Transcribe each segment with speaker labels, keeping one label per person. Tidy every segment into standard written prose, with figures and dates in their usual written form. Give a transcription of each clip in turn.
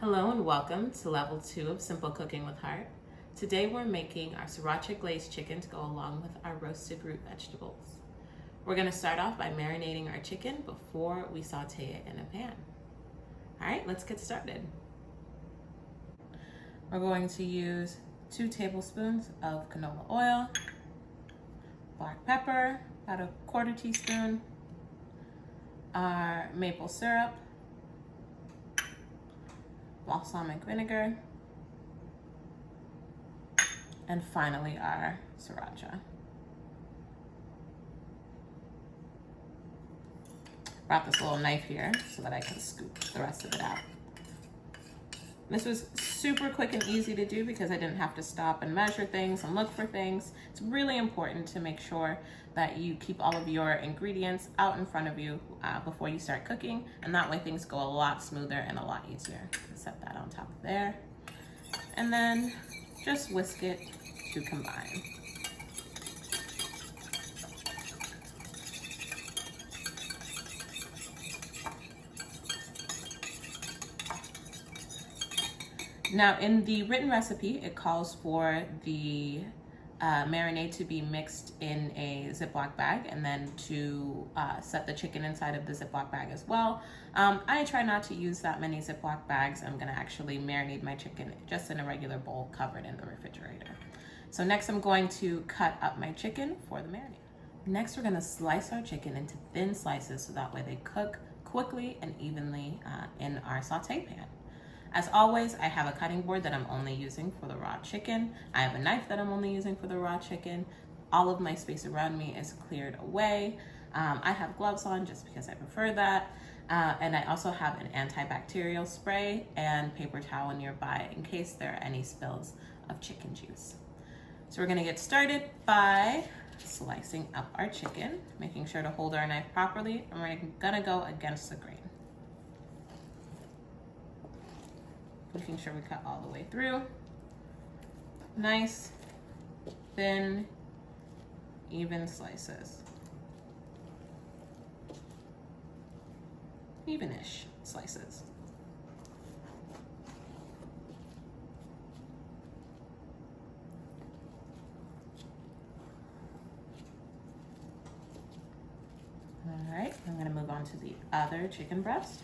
Speaker 1: Hello and welcome to level 2 of Simple Cooking with Heart. Today we're making our Sriracha Glazed Chicken to go along with our roasted root vegetables. We're going to start off by marinating our chicken before we saute it in a pan. Alright, let's get started. We're going to use 2 tablespoons of canola oil, black pepper, about a 1/4 teaspoon, our maple syrup, balsamic vinegar, and finally our sriracha. Brought this little knife here so that I can scoop the rest of it out. This was super quick and easy to do because I didn't have to stop and measure things and look for things. It's really important to make sure that you keep all of your ingredients out in front of you before you start cooking, and that way things go a lot smoother and a lot easier. Set that on top of there, and then just whisk it to combine. Now, in the written recipe, it calls for the marinade to be mixed in a Ziploc bag and then to set the chicken inside of the Ziploc bag as well. I try not to use that many Ziploc bags. I'm gonna actually marinate my chicken just in a regular bowl covered in the refrigerator. So next I'm going to cut up my chicken for the marinade. Next we're gonna slice our chicken into thin slices so that way they cook quickly and evenly in our saute pan. As always, I have a cutting board that I'm only using for the raw chicken. I have a knife that I'm only using for the raw chicken. All of my space around me is cleared away. I have gloves on just because I prefer that. And I also have an antibacterial spray and paper towel nearby in case there are any spills of chicken juice. So we're gonna get started by slicing up our chicken, making sure to hold our knife properly, and we're gonna go against the grain. Making sure we cut all the way through. Nice, thin, even slices. Even-ish slices. All right, I'm gonna move on to the other chicken breast.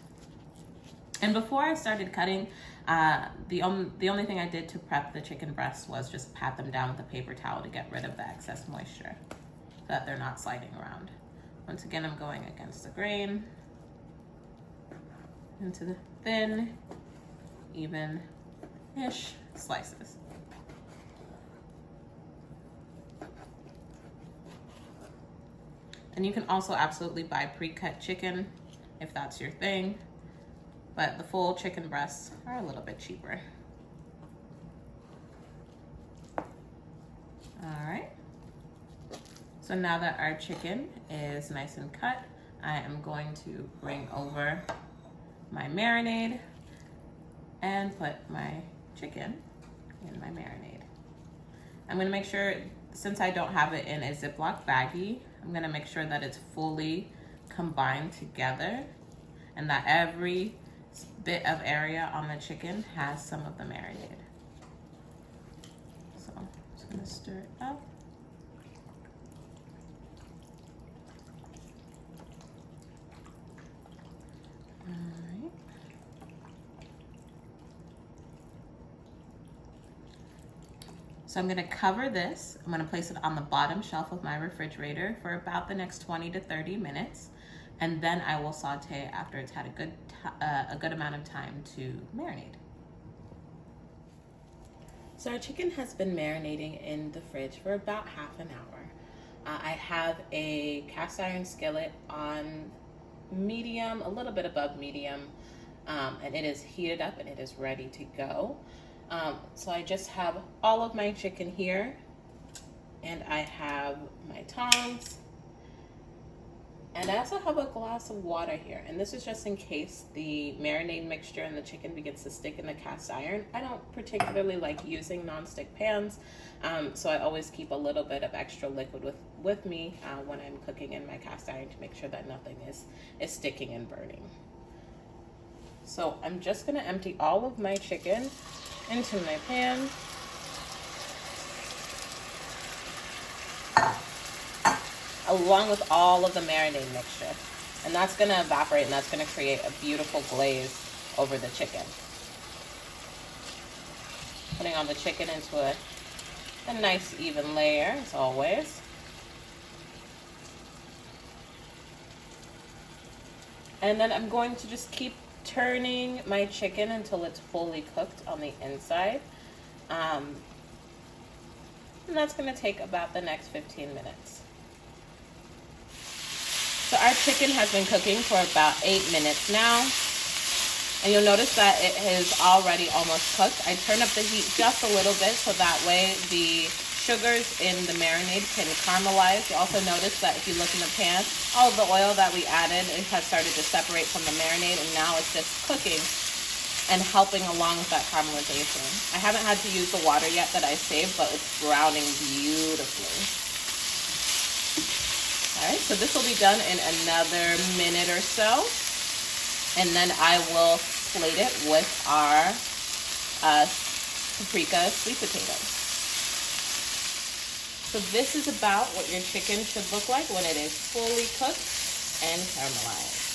Speaker 1: And before I started cutting, the only thing I did to prep the chicken breasts was just pat them down with a paper towel to get rid of the excess moisture so that they're not sliding around. Once again, I'm going against the grain, into the thin, even-ish slices. And you can also absolutely buy pre-cut chicken if that's your thing, but the full chicken breasts are a little bit cheaper. All right, so now that our chicken is nice and cut, I am going to bring over my marinade and put my chicken in my marinade. I'm gonna make sure, since I don't have it in a Ziploc baggie, I'm gonna make sure that it's fully combined together and that every bit of area on the chicken has some of the marinade. So I'm just gonna stir it up. All right. So I'm gonna cover this. I'm gonna place it on the bottom shelf of my refrigerator for about the next 20 to 30 minutes. And then I will saute after it's had a good amount of time to marinate. So our chicken has been marinating in the fridge for about half an hour. I have a cast iron skillet on medium, a little bit above medium, and it is heated up and it is ready to go. So I just have all of my chicken here, and I have my tongs, and I also have a glass of water here, and this is just in case the marinade mixture in the chicken begins to stick in the cast iron. I don't particularly like using non-stick pans, so I always keep a little bit of extra liquid with me when I'm cooking in my cast iron to make sure that nothing is sticking and burning. So I'm just gonna empty all of my chicken into my pan. Along with all of the marinade mixture. And that's gonna evaporate and that's gonna create a beautiful glaze over the chicken. Putting on the chicken into a nice even layer as always. And then I'm going to just keep turning my chicken until it's fully cooked on the inside. And that's gonna take about the next 15 minutes. So our chicken has been cooking for about 8 minutes now. And you'll notice that it is already almost cooked. I turn up the heat just a little bit so that way the sugars in the marinade can caramelize. You also notice that if you look in the pan, all of the oil that we added, it has started to separate from the marinade, and now it's just cooking and helping along with that caramelization. I haven't had to use the water yet that I saved, but it's browning beautifully. All right, so this will be done in another minute or so. And then I will plate it with our paprika sweet potatoes. So this is about what your chicken should look like when it is fully cooked and caramelized.